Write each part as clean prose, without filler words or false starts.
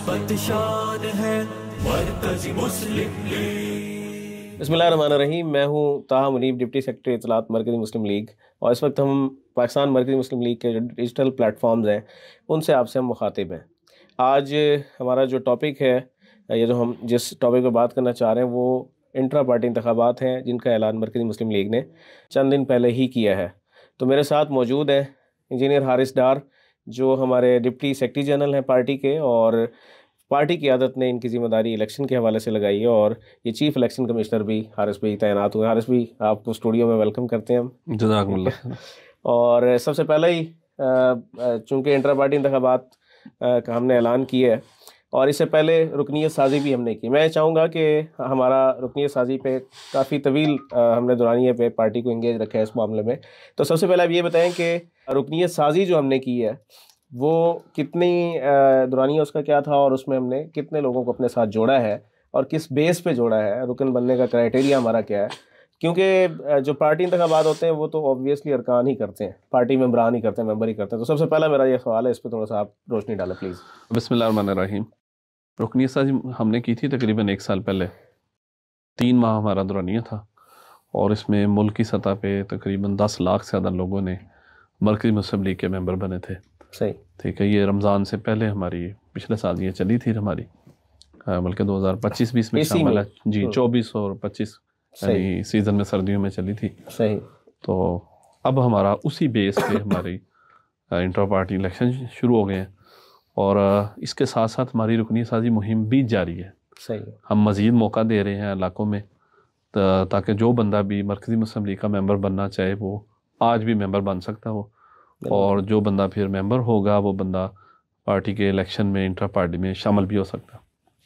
عظمت شان ہے مرکزی مسلم لیگ۔ بسم اللہ الرحمن الرحیم، میں ہوں طاہر منیب، ڈپٹی سیکرٹری اطلاعات مرکزی مسلم لیگ، اور اس وقت ہم پاکستان مرکزی مسلم لیگ کے جو ڈیجیٹل پلیٹ فارمز ہیں ان سے آپ سے ہم مخاطب ہیں۔ آج ہمارا جو ٹاپک ہے، یہ جو ہم جس ٹاپک پہ بات کرنا چاہ رہے ہیں، وہ انٹرا پارٹی انتخابات ہیں جن کا اعلان مرکزی مسلم لیگ نے چند دن پہلے ہی کیا ہے۔ تو میرے ساتھ موجود ہیں انجینئر حارث ڈار، جو ہمارے ڈپٹی سیکرٹری جنرل ہیں پارٹی کے، اور پارٹی کی قیادت نے ان کی ذمہ داری الیکشن کے حوالے سے لگائی ہے، اور یہ چیف الیکشن کمشنر بھی حارث بھائی تعینات ہوئے ہیں۔ حارث بھائی، آپ کو اسٹوڈیو میں ویلکم کرتے ہیں ہم۔ جزاکم اللہ۔ اور سب سے پہلے ہی چونکہ انٹرا پارٹی انتخابات کا ہم نے اعلان کیا ہے، اور اس سے پہلے رکنیت سازی بھی ہم نے کی، میں چاہوں گا کہ ہمارا رکنیت سازی پہ کافی طویل ہم نے دورانیے پہ پارٹی کو انگیج رکھا ہے اس معاملے میں۔ تو سب سے پہلے آپ یہ بتائیں کہ رکنیت سازی جو ہم نے کی ہے وہ کتنی دورانیہ اس کا کیا تھا، اور اس میں ہم نے کتنے لوگوں کو اپنے ساتھ جوڑا ہے، اور کس بیس پہ جوڑا ہے، رکن بننے کا کرائٹیریا ہمارا کیا ہے؟ کیونکہ جو پارٹی انتخابات ہوتے ہیں وہ تو اوبویسلی ارکان ہی کرتے ہیں، پارٹی ممبران ہی کرتے ہیں، ممبر ہی کرتے ہیں۔ تو سب سے پہلا میرا یہ سوال ہے، اس پہ تھوڑا سا آپ روشنی ڈالیں پلیز۔ بسم اللہ الرحمن الرحیم۔ رکنیت سازی ہم نے کی تھی تقریباً 1 سال پہلے، 3 ماہ ہمارا دورانیہ تھا، اور اس میں ملک کی سطح پہ تقریباً 10 لاکھ سے زیادہ لوگوں نے مرکزی مسلم لیگ کے ممبر بنے تھے۔ صحیح، ٹھیک ہے۔ یہ رمضان سے پہلے ہماری پچھلے سال یہ چلی تھی ہماری، بلکہ 2025-20 میں شامل ہے جی، 24 اور 25 یعنی سیزن میں سردیوں میں چلی تھی۔ صحیح۔ تو اب ہمارا اسی بیس پہ ہماری انٹرا پارٹی الیکشن شروع ہو گئے ہیں، اور اس کے ساتھ ساتھ ہماری رکنیت سازی مہم بھی جاری ہے۔ صحیح۔ ہم مزید موقع دے رہے ہیں علاقوں میں تاکہ جو بندہ بھی مرکزی مسلم لیگ کا ممبر بننا چاہے وہ آج بھی ممبر بن سکتا ہو، اور جو بندہ پھر ممبر ہوگا وہ بندہ پارٹی کے الیکشن میں انٹرا پارٹی میں شامل بھی ہو سکتا ہے۔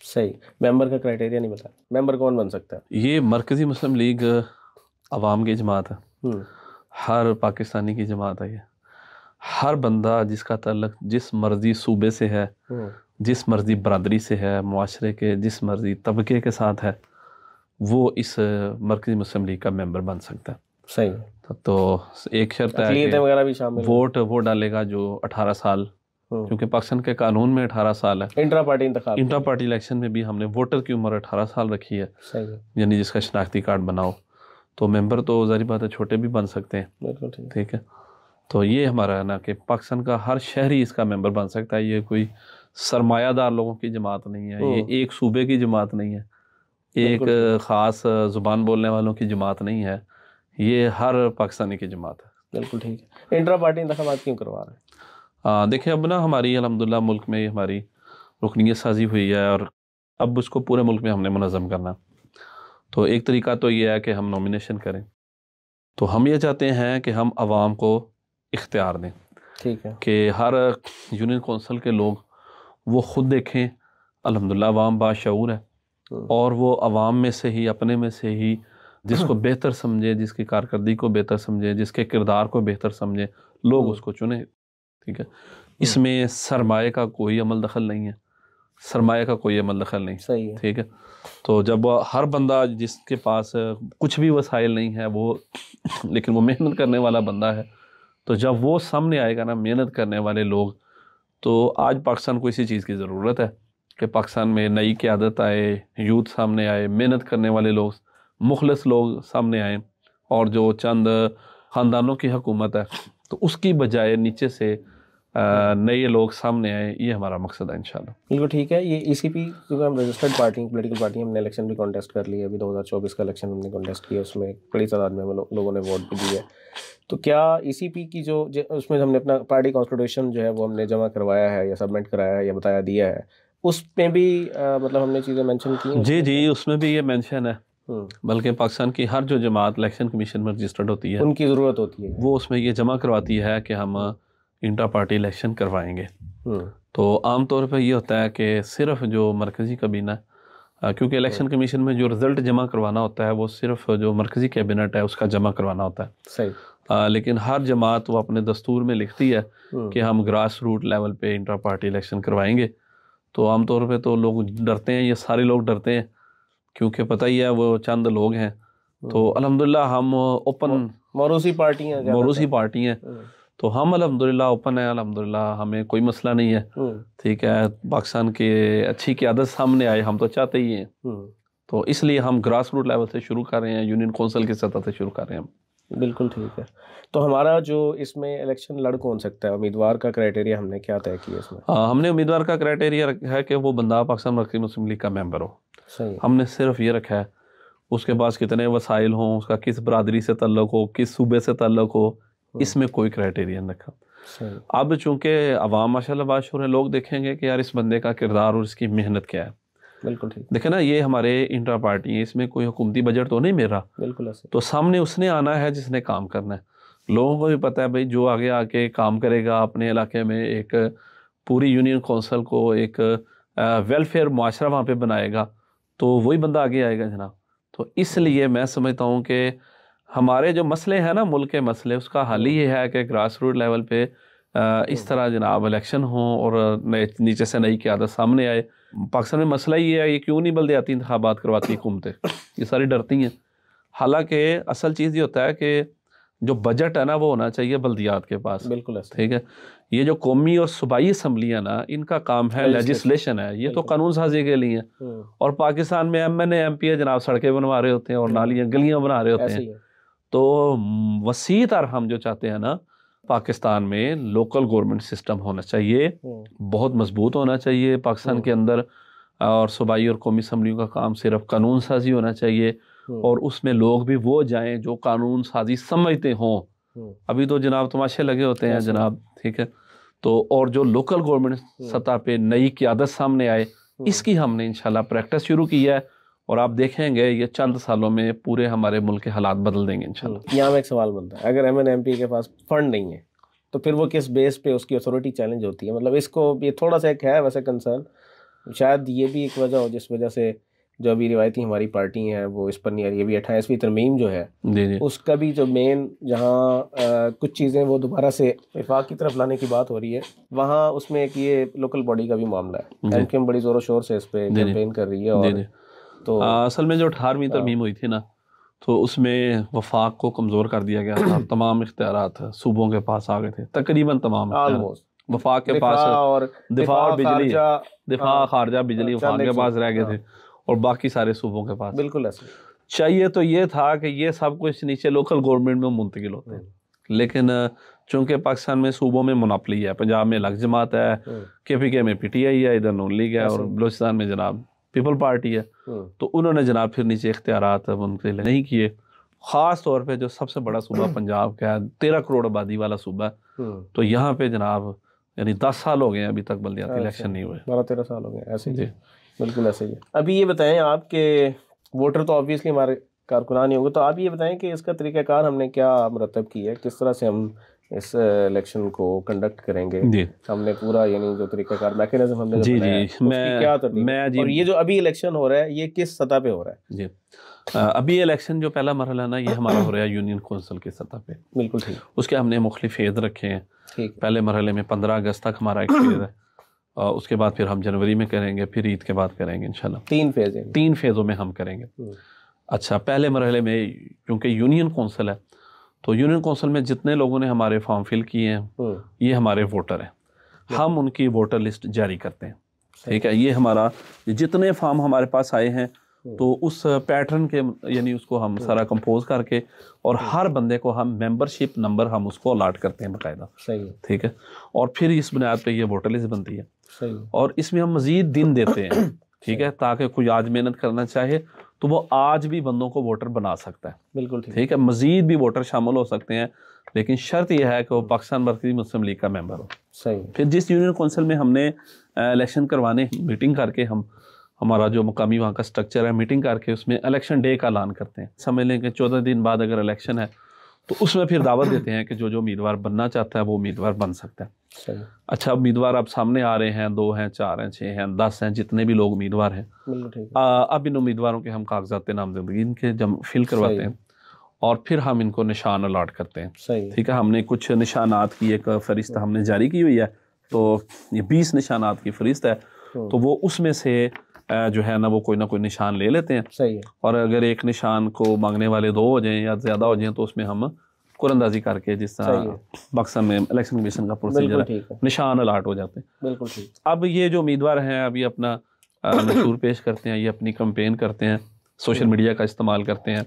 صحیح۔ ممبر کا کرائٹیریا نہیں بتایا، ممبر کون بن سکتا ہے؟ یہ مرکزی مسلم لیگ عوام کی جماعت ہے، ہر پاکستانی کی جماعت ہے۔ یہ ہر بندہ جس کا تعلق جس مرضی صوبے سے ہے، جس مرضی برادری سے ہے، معاشرے کے جس مرضی طبقے کے ساتھ ہے، وہ اس مرکزی مسلم لیگ کا ممبر بن سکتا ہے۔ صحیح۔ تو ایک شرط ہے اقلیتیں وغیرہ بھی شامل ہیں۔ ووٹ وہ ڈالے گا جو 18 سال، کیونکہ پاکستان کے قانون میں 18 سال ہے۔ انٹرا پارٹی انتخاب، انٹرا پارٹی الیکشن میں بھی ہم نے ووٹر کی عمر 18 سال رکھی ہے، صحیح، یعنی جس کا شناختی کارڈ بناؤ۔ تو ممبر تو ظاہر بات ہے چھوٹے بھی بن سکتے ہیں، بالکل ٹھیک ہے۔ تو یہ ہمارا ہے نا کہ پاکستان کا ہر شہری اس کا ممبر بن سکتا ہے۔ یہ کوئی سرمایہ دار لوگوں کی جماعت نہیں ہے، یہ ایک صوبے کی جماعت نہیں ہے، ایک خاص زبان بولنے والوں کی جماعت نہیں ہے، یہ ہر پاکستانی کی جماعت ہے۔ بالکل ٹھیک ہے۔ انٹرا پارٹی انتخابات کیوں کروا رہے ہیں؟ دیکھیں اب نا ہماری الحمدللہ ملک میں ہماری رکنیت سازی ہوئی ہے، اور اب اس کو پورے ملک میں ہم نے منظم کرنا۔ تو ایک طریقہ تو یہ ہے کہ ہم نومینیشن کریں، تو ہم یہ چاہتے ہیں کہ ہم عوام کو اختیار دیں، ٹھیک ہے، کہ ہر یونین کونسل کے لوگ وہ خود دیکھیں۔ الحمدللہ عوام باشعور ہے، اور وہ عوام میں سے ہی، اپنے میں سے ہی جس کو بہتر سمجھے، جس کی کارکردگی کو بہتر سمجھے، جس کے کردار کو بہتر سمجھے، لوگ اس کو چنیں، ٹھیک ہے۔ اس میں سرمایہ کا کوئی عمل دخل نہیں ہے، سرمایہ کا کوئی عمل دخل نہیں، صحیح ہے، ٹھیک ہے۔ تو جب ہر بندہ جس کے پاس کچھ بھی وسائل نہیں ہے وہ لیکن وہ محنت کرنے والا بندہ ہے، تو جب وہ سامنے آئے گا نا، محنت کرنے والے لوگ، تو آج پاکستان کو اسی چیز کی ضرورت ہے کہ پاکستان میں نئی قیادت آئے، یوتھ سامنے آئے، محنت کرنے والے لوگ، مخلص لوگ سامنے آئیں، اور جو چند خاندانوں کی حکومت ہے تو اس کی بجائے نیچے سے نئے لوگ سامنے آئیں، یہ ہمارا مقصد ہے انشاءاللہ۔ بالکل ٹھیک ہے۔ یہ ای سی پی کیونکہ ہم رجسٹرڈ پارٹی، پولیٹیکل پارٹی، ہم نے الیکشن بھی کانٹیسٹ کر لی ہے، ابھی 2024 کا الیکشن ہم نے کانٹیسٹ کیا، اس میں بڑی تعداد میں لوگوں نے ووٹ بھی دی ہے۔ تو کیا ای سی پی کی جو اس میں ہم نے اپنا پارٹی کانسٹیٹیوشن جو ہے وہ ہم نے جمع کروایا ہے یا سبمٹ کرایا ہے یا بتایا دیا ہے، اس میں بھی مطلب ہم نے چیزیں مینشن کی ہیں؟ جی جی، اس میں بھی یہ مینشن ہے، بلکہ پاکستان کی ہر جو جماعت الیکشن کمیشن میں رجسٹرڈ ہوتی ہے ان کی ضرورت ہوتی ہے، وہ اس میں یہ جمع کرواتی ہے کہ ہم انٹرا پارٹی الیکشن کروائیں گے۔ تو عام طور پہ یہ ہوتا ہے کہ صرف جو مرکزی کابینہ، کیونکہ الیکشن کمیشن میں جو رزلٹ جمع کروانا ہوتا ہے وہ صرف جو مرکزی کیبنٹ ہے اس کا جمع کروانا ہوتا ہے، صحیح، لیکن ہر جماعت وہ اپنے دستور میں لکھتی ہے کہ ہم گراس روٹ لیول پہ انٹرا پارٹی الیکشن کروائیں گے۔ تو عام طور پہ تو لوگ ڈرتے ہیں، یہ سارے لوگ ڈرتے ہیں، کیونکہ پتہ ہی ہے وہ چند لوگ ہیں۔ تو الحمدللہ ہم اوپن موروثی پارٹی ہیں، موروثی پارٹی ہیں، تو ہم الحمدللہ اوپن ہیں، الحمدللہ ہمیں کوئی مسئلہ نہیں ہے، ٹھیک ہے. پاکستان کے اچھی قیادت سامنے آئے، ہم تو چاہتے ہی ہیں، تو اس لیے ہم گراس روٹ لیول سے شروع کر رہے ہیں، یونین کونسل کی سطح سے شروع کر رہے ہیں. بالکل ٹھیک ہے. تو ہمارا جو اس میں الیکشن لڑ کون سکتا ہے، امیدوار کا کرائٹیریا ہم نے کیا طے کیا اس میں؟ ہم نے امیدوار کا کرائٹیریا رکھا ہے کہ وہ بندہ پاکستان مرکزی مسلم لیگ کا ممبر ہو. صحیح. ہم نے صرف یہ رکھا ہے اس کے پاس کتنے وسائل ہوں، اس کا کس برادری سے تعلق ہو، کس صوبے سے تعلق ہو، اس میں کوئی کرائٹیریا نہیں رکھا. اب چونکہ عوام ماشاءاللہ باشعور ہیں، لوگ دیکھیں گے کہ یار اس بندے کا کردار اور اس کی محنت کیا ہے. بالکل ٹھیک. دیکھیں نا، یہ ہمارے انٹرا پارٹی ہے، اس میں کوئی حکومتی بجٹ تو نہیں مل رہا. بالکل ایسے. تو سامنے اس نے آنا ہے جس نے کام کرنا ہے. لوگوں کو بھی پتہ ہے بھائی جو آگے آ کے کام کرے گا اپنے علاقے میں، ایک پوری یونین کونسل کو ایک ویلفیئر معاشرہ وہاں پہ بنائے گا، تو وہی بندہ آگے آئے گا جناب. تو اس لیے میں سمجھتا ہوں کہ ہمارے جو مسئلے ہیں نا، ملک کے مسئلے، اس کا حل یہ ہے کہ گراس روٹ لیول پہ اس طرح جناب الیکشن ہوں اور نیچے سے نئی قیادت سامنے آئے. پاکستان میں مسئلہ یہ ہے، یہ کیوں نہیں بلدیاتی انتخابات کرواتی حکومتیں؟ یہ ساری ڈرتی ہیں. حالانکہ اصل چیز یہ ہوتا ہے کہ جو بجٹ ہے نا وہ ہونا چاہیے بلدیات کے پاس. بالکل ایسے. ٹھیک ہے. یہ جو قومی اور صوبائی اسمبلیاں نا، ان کا کام ہے لیجسلیشن ہے، یہ تو قانون سازی کے لیے ہیں. اور پاکستان میں M N A M P A جناب سڑکیں بنوا رہے ہوتے ہیں اور نالیاں گلیاں بنا رہے ہوتے ہیں. تو وسیع تر ہم جو چاہتے ہیں نا، پاکستان میں لوکل گورنمنٹ سسٹم ہونا چاہیے، بہت مضبوط ہونا چاہیے پاکستان کے اندر. اور صوبائی اور قومی اسمبلیوں کا کام صرف قانون سازی ہونا چاہیے، اور اس میں لوگ بھی وہ جائیں جو قانون سازی سمجھتے ہوں. ابھی تو جناب تماشے لگے ہوتے ہیں جناب. ٹھیک ہے. تو اور جو لوکل گورنمنٹ سطح پہ نئی قیادت سامنے آئے، اس کی ہم نے انشاءاللہ پریکٹس شروع کی ہے، اور آپ دیکھیں گے یہ چند سالوں میں پورے ہمارے ملک کے حالات بدل دیں گے انشاءاللہ. یہاں میں ایک سوال بنتا ہے، اگر ایم این ایم پی کے پاس فنڈ نہیں ہے تو پھر وہ کس بیس پہ اس کی اتھارٹی چیلنج ہوتی ہے؟ مطلب اس کو یہ تھوڑا سا ایک ہے ویسے کنسرن، شاید یہ بھی ایک وجہ ہو جس وجہ سے جو ابھی روایتی ہماری پارٹی ہیں وہ اس پر نہیں آ رہی. ابھی 28ویں ترمیم جو ہے اس کا بھی جو مین جہاں کچھ چیزیں وہ دوبارہ سے وفاق کی طرف لانے کی بات ہو رہی ہے، وہاں اس میں ایک یہ لوکل باڈی کا بھی معاملہ ہے. ایم بڑی زور و شور سے اس پہ کیمپین کر رہی ہے. اور تو اصل میں جو 18ویں ترمیم ہوئی تھی نا، تو اس میں وفاق کو کمزور کر دیا گیا تھا. تمام اختیارات صوبوں کے پاس آ گئے تھے، تقریباً تمام وفاق کے پاس. دفاع اور بجلی، دفاع خارجہ بجلی وفاق کے پاس رہ گئے تھے، اور باقی سارے صوبوں کے پاس. بالکل ایسے. چاہیے تو یہ تھا کہ یہ سب کچھ نیچے لوکل گورنمنٹ میں منتقل ہوتے ہیں، لیکن چونکہ پاکستان میں صوبوں میں مناپلی ہے، پنجاب میں الگ جماعت ہے، کے پی کے میں پی ٹی آئی ہے، ادھر نون لیگ ہے، اور بلوچستان میں جناب پیپل پارٹی ہے. تو انہوں نے جناب پھر نیچے اختیارات منتقل نہیں کیے. خاص طور پہ جو سب سے بڑا صوبہ پنجاب کا ہے، 13 کروڑ آبادی والا صوبہ ہے، تو یہاں پہ جناب یعنی 10 سال ہو گئے ہیں ابھی تک بلدیاتی الیکشن نہیں ہوئے. 12-13 سال ہو گئے ایسے ہی. بالکل ایسے ہی. ابھی یہ بتائیں آپ کہ ووٹر تو آبویسلی ہمارے کارکنان ہی ہوں گے، تو آپ یہ بتائیں کہ اس کا طریقہ کار ہم نے کیا مرتب کیا ہے، کس طرح سے ہم اس الیکشن کو کنڈکٹ کریں گے؟ ہم نے پورا یعنی جو طریقہ کار میکینزم ہم نے کیا ترتیب، اور یہ جو ابھی الیکشن ہو رہا ہے یہ کس سطح پہ ہو رہا ہے؟ جی ابھی الیکشن جو پہلا مرحلہ ہے نا، یہ ہمارا ہو رہا ہے یونین کونسل کی سطح پہ. بالکل ٹھیک. اس کے ہم نے مختلف فیز رکھے ہیں. پہلے مرحلے میں 15 اگست تک ہمارا ایک فیز ہے، اس کے بعد پھر ہم جنوری میں کریں گے، پھر عید کے بعد کریں گے انشاءاللہ. 3 فیز ہیں. 3 فیزوں میں ہم کریں گے. اچھا، پہلے مرحلے میں کیونکہ یونین کونسل ہے، تو یونین کونسل میں جتنے لوگوں نے ہمارے فارم فل کیے ہیں یہ ہمارے ووٹر ہیں. ہم ان کی ووٹر لسٹ جاری کرتے ہیں. ٹھیک ہے. یہ ہمارا جتنے فارم ہمارے پاس آئے ہیں تو اس پیٹرن کے یعنی اس کو ہم سارا کمپوز کر کے، اور ہر بندے کو ہم ممبرشپ نمبر ہم اس کو الاٹ کرتے ہیں باقاعدہ. ٹھیک ہے. اور پھر اس بنیاد پہ یہ ووٹر لسٹ بنتی ہے، اور اس میں ہم مزید دن دیتے ہیں. ٹھیک ہے. تاکہ کوئی آج محنت کرنا چاہے تو وہ آج بھی بندوں کو ووٹر بنا سکتا ہے. بالکل ٹھیک ہے. مزید بھی ووٹر شامل ہو سکتے ہیں، لیکن شرط یہ ہے کہ وہ پاکستان مرکزی مسلم لیگ کا ممبر ہو. پھر جس یونین کونسل میں ہم نے الیکشن کروانے، میٹنگ کر کے ہمارا جو مقامی وہاں کا سٹرکچر ہے، میٹنگ کر کے اس میں الیکشن ڈے کا اعلان کرتے ہیں. سمجھ لیں کہ 14 دن بعد اگر الیکشن ہے تو اس میں پھر دعوت دیتے ہیں کہ جو امیدوار بننا چاہتا ہے وہ امیدوار بن سکتا ہے. اچھا، امیدوار اب سامنے آ رہے ہیں، 2 ہیں، 4 ہیں، 6 ہیں، 10 ہیں، جتنے بھی لوگ امیدوار ہیں. اب ان امیدواروں کے ہم کاغذات نامزدگی ان کے فل کرواتے ہیں، اور پھر ہم ان کو نشان الاٹ کرتے ہیں. ٹھیک ہے. ہم نے کچھ نشانات کی ایک فہرست ہم نے جاری کی ہوئی ہے، تو یہ 20 نشانات کی فہرست ہے. تو وہ اس میں سے جو ہے نا وہ کوئی نہ کوئی نشان لے لیتے ہیں. اور اگر ایک نشان کو مانگنے والے 2 ہو جائیں یا زیادہ ہو جائیں تو اس میں ہم قرآن اندازی کر کے جس طرح پاکستان میں الیکشن کمیشن کا پروسیجر ہے نشان الاٹ ہو جاتے ہیں. بالکل ٹھیک. اب یہ جو امیدوار ہیں ابھی اپنا منشور پیش کرتے ہیں, یہ اپنی کمپین کرتے ہیں, سوشل میڈیا کا استعمال کرتے ہیں,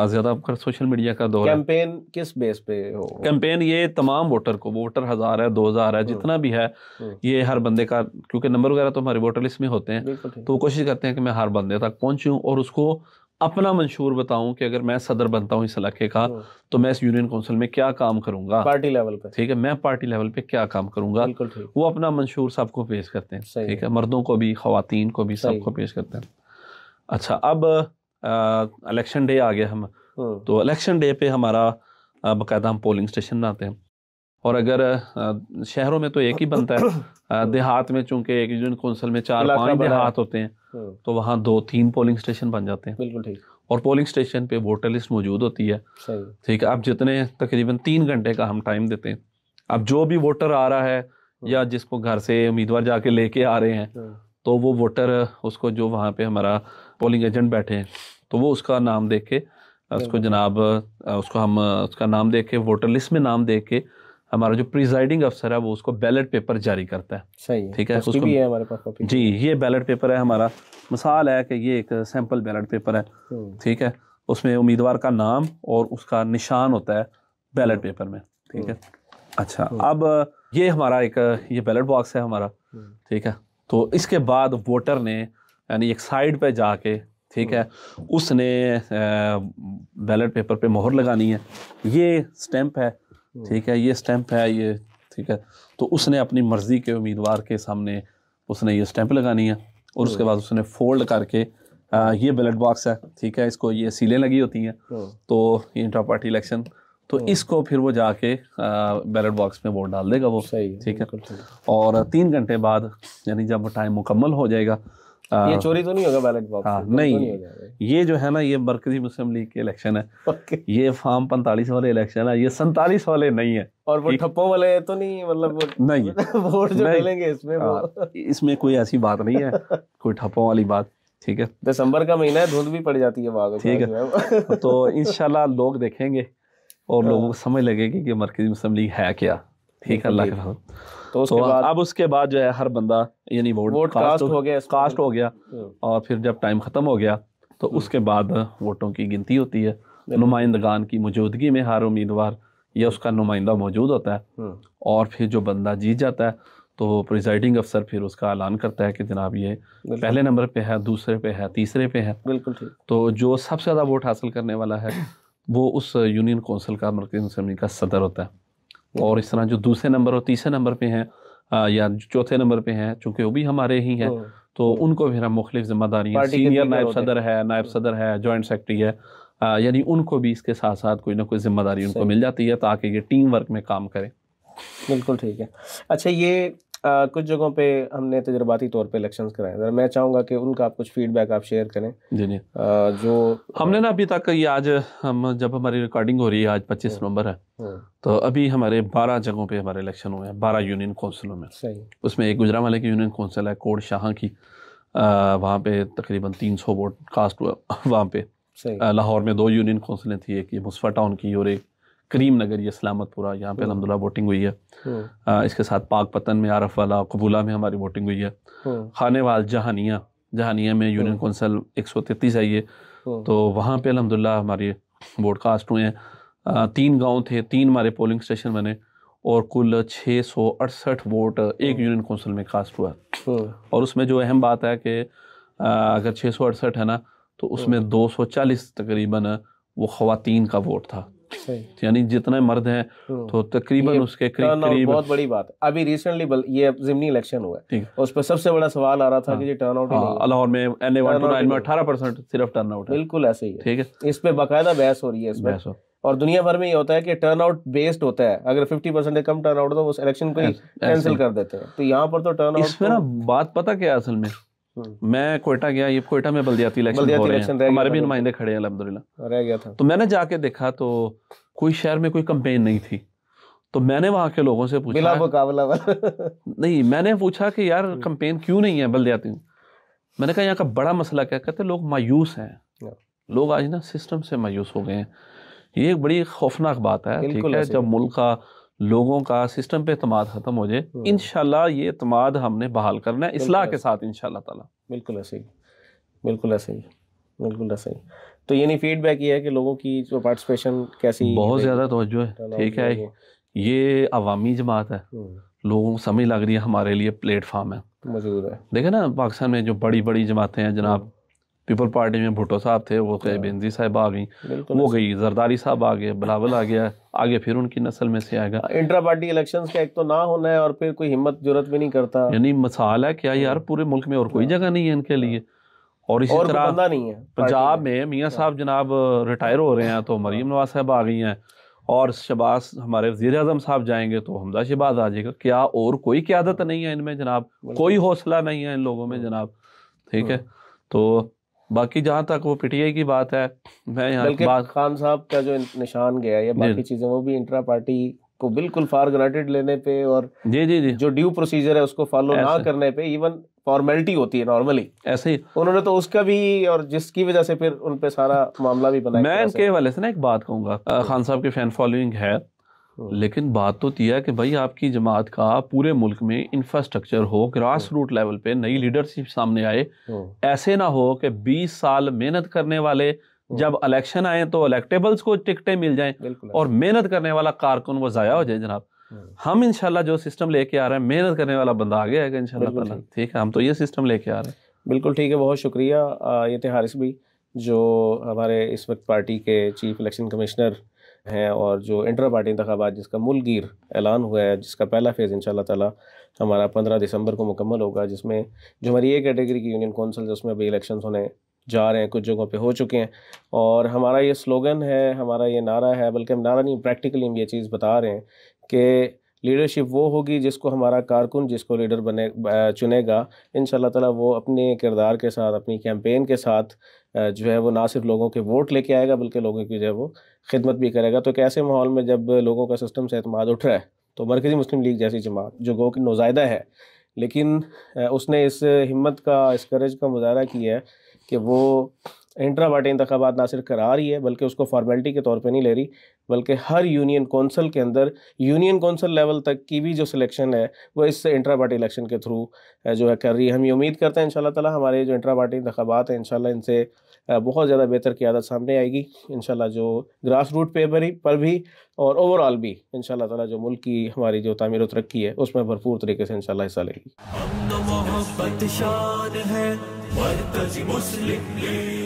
زیادہ سوشل میڈیا کا دور ہے. کیمپین کس بیس پہ ہو؟ کیمپین یہ تمام ووٹر کو, ووٹر 1000 ہے 2000 ہے جتنا بھی ہے, یہ ہر بندے کا, کیونکہ نمبر وغیرہ تو ہمارے ووٹر لسٹ میں ہوتے ہیں, تو وہ کوشش کرتے ہیں کہ میں ہر بندے تک پہنچوں اور اس کو اپنا منشور بتاؤں کہ اگر میں صدر بنتا ہوں اس علاقے کا تو میں اس یونین کونسل میں کیا کام کروں گا پارٹی لیول پہ. ٹھیک ہے, میں پارٹی لیول پہ کیا کام کروں گا. وہ اپنا منشور سب کو پیش کرتے ہیں. ٹھیک ہے, مردوں کو بھی خواتین کو بھی سب کو پیش کرتے ہیں. اچھا, اب الیکشن ڈے آ گیا ہم, تو الیکشن ڈے پہ ہمارا باقاعدہ ہم پولنگ اسٹیشن بناتے ہیں. اور اگر شہروں میں تو ایک ہی بنتا ہے, دیہات میں چونکہ ایک یونین کونسل میں 4-5 دیہات ہوتے ہیں تو وہاں 2-3 پولنگ اسٹیشن بن جاتے ہیں. بالکل ٹھیک. اور پولنگ اسٹیشن پہ ووٹر لسٹ موجود ہوتی ہے. ٹھیک ہے, اب جتنے تقریباً 3 گھنٹے کا ہم ٹائم دیتے ہیں. اب جو بھی ووٹر آ رہا ہے یا جس کو گھر سے امیدوار جا کے لے کے آ رہے ہیں تو وہ ووٹر اس کو جو وہاں پہ ہمارا پولنگ ایجنٹ بیٹھے ہیں تو وہ اس کا نام دیکھ کے اس کو جناب اس کو ہم اس کا نام دیکھ کے ووٹر لسٹ میں نام دیکھ کے ہمارا جو پریزائڈنگ افسر ہے وہ اس کو بیلٹ پیپر جاری کرتا ہے. صحیح. ٹھیک ہے, اس کو ہمارے پاس جی یہ بیلٹ پیپر ہے ہمارا. مثال ہے کہ یہ ایک سیمپل بیلٹ پیپر ہے. ٹھیک ہے, اس میں امیدوار کا نام اور اس کا نشان ہوتا ہے بیلٹ پیپر میں. ٹھیک ہے. اچھا, اب یہ ہمارا ایک یہ بیلٹ باکس ہے ہمارا. ٹھیک ہے, تو اس کے بعد ووٹر نے یعنی ایک سائڈ پہ جا کے, ٹھیک ہے, اس نے بیلٹ پیپر پہ مہر لگانی ہے. یہ سٹیمپ ہے. ٹھیک ہے, یہ سٹیمپ ہے یہ. ٹھیک ہے, تو اس نے اپنی مرضی کے امیدوار کے سامنے اس نے یہ سٹیمپ لگانی ہے اور اس کے بعد اس نے فولڈ کر کے یہ بیلٹ باکس ہے. ٹھیک ہے, اس کو یہ سیلیں لگی ہوتی ہیں تو یہ انٹرا پارٹی الیکشن, تو اس کو پھر وہ جا کے بیلٹ باکس میں ووٹ ڈال دے گا وہ. ٹھیک ہے, اور 3 گھنٹے بعد یعنی جب ٹائم مکمل ہو جائے گا. یہ چوری تو نہیں ہوگا بیلٹ باکس؟ ہاں نہیں, یہ جو ہے نا یہ مرکزی مسلم لیگ کے الیکشن ہے. یہ فارم 45 والے الیکشن ہے, یہ 47 والے نہیں ہے. اور وہ ٹھپوں والے تو نہیں, مطلب نہیں ووٹ جو ڈالیں گے اس میں کوئی ایسی بات نہیں ہے, کوئی ٹھپوں والی بات. ٹھیک ہے, دسمبر کا مہینہ ہے, دھند بھی پڑ جاتی ہے بعد. ٹھیک ہے, تو انشاءاللہ لوگ دیکھیں گے اور لوگوں کو سمجھ لگے گی کہ مرکزی مسلم لیگ ہے کیا. ٹھیک ہے, اللہ کے فضل. تو اب اس کے بعد جو ہے ہر بندہ یعنی ووٹ کاسٹ ہو گیا اور پھر جب ٹائم ختم ہو گیا تو اس کے بعد ووٹوں کی گنتی ہوتی ہے. نمائندگان کی موجودگی میں ہر امیدوار یا اس کا نمائندہ موجود ہوتا ہے اور پھر جو بندہ جیت جاتا ہے تو پریزائڈنگ افسر پھر اس کا اعلان کرتا ہے کہ جناب یہ پہلے نمبر پہ ہے, دوسرے پہ ہے, تیسرے پہ ہے. بالکل ٹھیک. تو جو سب سے زیادہ ووٹ حاصل کرنے والا ہے وہ اس یونین کونسل کا مرکزی مسلم لیگ کا صدر ہوتا ہے. اور اس طرح جو دوسرے نمبر اور تیسرے نمبر پہ ہیں یا چوتھے نمبر پہ ہیں, چونکہ وہ بھی ہمارے ہی ہیں تو ان کو پھر ہم مختلف ذمہ داریاں, سینئر نائب صدر ہے, نائب صدر ہے, جوائنٹ سیکرٹری ہے, یعنی ان کو بھی اس کے ساتھ ساتھ کوئی نہ کوئی ذمہ داری ان کو مل جاتی ہے تاکہ یہ ٹیم ورک میں کام کرے. بالکل ٹھیک ہے. اچھا, یہ کچھ جگہوں پہ ہم نے تجرباتی طور پہ الیکشنز کرائے ہیں, میں چاہوں گا کہ ان کا آپ کچھ فیڈ بیک آپ شیئر کریں. جی جی, جو ہم نے نا ابھی تک یہ آج ہم جب ہماری ریکارڈنگ ہو رہی ہے آج 25 نومبر ہے تو ابھی ہمارے 12 جگہوں پہ ہمارے الیکشن ہوئے ہیں, 12 یونین کونسلوں میں. اس میں ایک گجرانوالے کی یونین کونسل ہے, کوڑ شاہاں کی, وہاں پہ تقریباً 300 ووٹ کاسٹ ہوا وہاں پہ. لاہور میں 2 یونین کونسلیں تھیں, ایک یہ مصطفیٰ ٹاؤن کی اور ایک کریم نگر, یہ سلامت پورہ, یہاں پہ الحمدللہ ووٹنگ ہوئی ہے. اس کے ساتھ پاک پتن میں, عارف والا, قبولہ میں ہماری ووٹنگ ہوئی ہے. خانے وال جہانیہ میں یونین کونسل 133 ہے یہ, تو وہاں پہ الحمدللہ ہماری ووٹ کاسٹ ہوئے ہیں. 3 گاؤں تھے, 3 ہمارے پولنگ اسٹیشن بنے اور کل 668 ووٹ ایک یونین کونسل میں کاسٹ ہوا. اور اس میں جو اہم بات ہے کہ اگر 668 ہے نا تو اس میں 240 تقریباً وہ خواتین کا ووٹ تھا, یعنی جتنے مرد ہیں تو تقریباً اس کے قریب. بہت بڑی بات. ابھی ریسنٹلی یہ ضمنی الیکشن ہوا ہے, اس پہ سب سے بڑا سوال آ رہا تھا کہ یہ ٹرن آؤٹ لاہور میں NA129 میں 18% صرف ٹرن آؤٹ ہے. بالکل ایسے ہی ہے. ٹھیک ہے, اس پہ باقاعدہ بحث ہو رہی ہے اس میں, اور دنیا بھر میں یہ ہوتا ہے کہ ٹرن آؤٹ بیسڈ ہوتا ہے, اگر 50% سے کم ٹرن آؤٹ تو اس الیکشن کو ہی کینسل کر دیتے ہیں. تو یہاں پر تو ٹرن آؤٹ اس میں نا بات پتہ کیا اصل میں, میں کوئٹہ گیا, یہ کوئٹہ میں بلدیاتی الیکشن ہو رہے ہیں, ہمارے بھی نمائندے کھڑے ہیں الحمدللہ, رہ گیا تھا. تو میں نے جا کے دیکھا تو کوئی شہر میں کوئی کمپین نہیں تھی. تو میں نے وہاں کے لوگوں سے پوچھا, بلا مقابلہ نہیں, میں نے پوچھا کہ یار کمپین کیوں نہیں ہے بلدیاتی. میں نے کہا یہاں کا بڑا مسئلہ کیا, کہتے لوگ مایوس ہیں, لوگ آج نا سسٹم سے مایوس ہو گئے ہیں. یہ ایک بڑی خوفناک بات ہے. ٹھیک ہے, جب ملک کا لوگوں کا سسٹم پہ اعتماد ختم ہو جائے, انشاءاللہ یہ اعتماد ہم نے بحال کرنا ہے اصلاح کے ساتھ انشاءاللہ تعالیٰ. بالکل ایسے ہی, بالکل ایسے ہی, بالکل ایسے ہی. تو یعنی فیڈ بیک یہ ہے کہ لوگوں کی جو پارٹیسپیشن کیسی, بہت زیادہ توجہ ہے. ٹھیک ہے, یہ عوامی جماعت ہے, لوگوں کو سمجھ لگ رہی ہے ہمارے لیے پلیٹ فارم ہے, موجود ہے. دیکھیں نا پاکستان میں جو بڑی بڑی جماعتیں ہیں جناب, پیپل پارٹی میں بھٹو صاحب تھے, وہ گئے, بینظیر صاحب آ گئیں, وہ گئی, زرداری صاحب آ گئے, بلاول آ گیا, آگے پھر ان کی نسل میں سے آئے گا. انٹرا پارٹی الیکشنز کا ایک تو نہ ہونا ہے اور پھر کوئی ہمت جرت بھی نہیں کرتا. یعنی مثال ہے کیا یار, پورے ملک میں اور کوئی جگہ نہیں ہے ان کے لیے. اور اسی طرح نہیں ہے پنجاب میں میاں صاحب جناب ریٹائر ہو رہے ہیں تو مریم نواز صاحب آ گئی ہیں, اور شہباز ہمارے وزیر اعظم صاحب جائیں گے تو حمزہ شہباز آ جائے گا. کیا اور کوئی قیادت نہیں ہے ان میں جناب, کوئی حوصلہ نہیں ہے ان لوگوں میں جناب. ٹھیک ہے, تو باقی جہاں تک وہ پی ٹی آئی کی بات ہے, میں یہاں خان صاحب کا جو نشان گیا یا باقی چیزیں وہ بھی انٹرا پارٹی کو بالکل فار گرانٹیڈ لینے پہ اور جو ڈیو پروسیجر ہے اس کو فالو نہ کرنے پہ, ایون فارمیلٹی ہوتی ہے نارملی ایسے ہی, انہوں نے تو اس کا بھی, اور جس کی وجہ سے پھر ان پہ سارا معاملہ بھی بنایا. میں ان کے حوالے سے نا ایک بات کہوں گا, خان صاحب کی فین فالوئنگ ہے, لیکن بات تو یہ ہے کہ بھائی آپ کی جماعت کا پورے ملک میں انفراسٹرکچر ہو, گراس روٹ لیول پہ نئی لیڈرشپ سامنے آئے. ایسے نہ ہو کہ 20 سال محنت کرنے والے جب الیکشن آئے تو الیکٹیبلز کو ٹکٹیں مل جائیں اور محنت کرنے والا کارکن وہ ضائع ہو جائے جناب. ہم انشاءاللہ جو سسٹم لے کے آ رہے ہیں, محنت کرنے والا بندہ آگے آئے گا انشاءاللہ تعالیٰ. ٹھیک ہے, ہم تو یہ سسٹم لے کے آ رہے ہیں. بالکل ٹھیک ہے, بہت شکریہ. یہ تھے حارث بھی جو ہمارے اس وقت پارٹی کے چیف الیکشن کمشنر ہیں, اور جو انٹر پارٹی انتخابات جس کا ملک گیر اعلان ہوا ہے, جس کا پہلا فیز انشاءاللہ تعالیٰ ہمارا 15 دسمبر کو مکمل ہوگا, جس میں جو ہماری اے کیٹیگری کی یونین کونسل اس میں ابھی الیکشنز ہونے جا رہے ہیں, کچھ جگہوں پہ ہو چکے ہیں. اور ہمارا یہ سلوگن ہے, ہمارا یہ نعرہ ہے, بلکہ ہم نعرہ نہیں, پریکٹیکلی ہم یہ چیز بتا رہے ہیں کہ لیڈرشپ وہ ہوگی جس کو ہمارا کارکن جس کو لیڈر چنے گا انشاءاللہ تعالیٰ, وہ اپنے کردار کے ساتھ, اپنی کیمپین کے ساتھ جو ہے وہ نہ صرف لوگوں کے ووٹ لے کے آئے گا بلکہ لوگوں کی جو ہے وہ خدمت بھی کرے گا. تو ایک ایسے ماحول میں جب لوگوں کا سسٹم سے اعتماد اٹھ رہا ہے, تو مرکزی مسلم لیگ جیسی جماعت جو گو کہ نوزائیدہ ہے, لیکن اس نے اس ہمت کا, اس کریج کا مظاہرہ کیا ہے کہ وہ انٹرا پارٹی انتخابات نہ صرف کرا رہی ہے بلکہ اس کو فارمیلٹی کے طور پہ نہیں لے رہی, بلکہ ہر یونین کونسل کے اندر, یونین کونسل لیول تک کی بھی جو سلیکشن ہے وہ اس انٹرا پارٹی الیکشن کے تھرو جو ہے کر رہی ہے. ہم یہ امید کرتے ہیں انشاءاللہ تعالیٰ ہمارے جو انٹرا پارٹی انتخابات ہیں انشاءاللہ ان سے بہت زیادہ بہتر قیادت سامنے آئے گی انشاءاللہ, جو گراس روٹ پر بھی اور اوورآل بھی انشاءاللہ تعالیٰ جو ملک کی ہماری جو تعمیر و ترقی ہے اس میں بھرپور طریقے سے انشاءاللہ حصہ لے گی. محبت شان ہے مرکزی مسلم لیگ.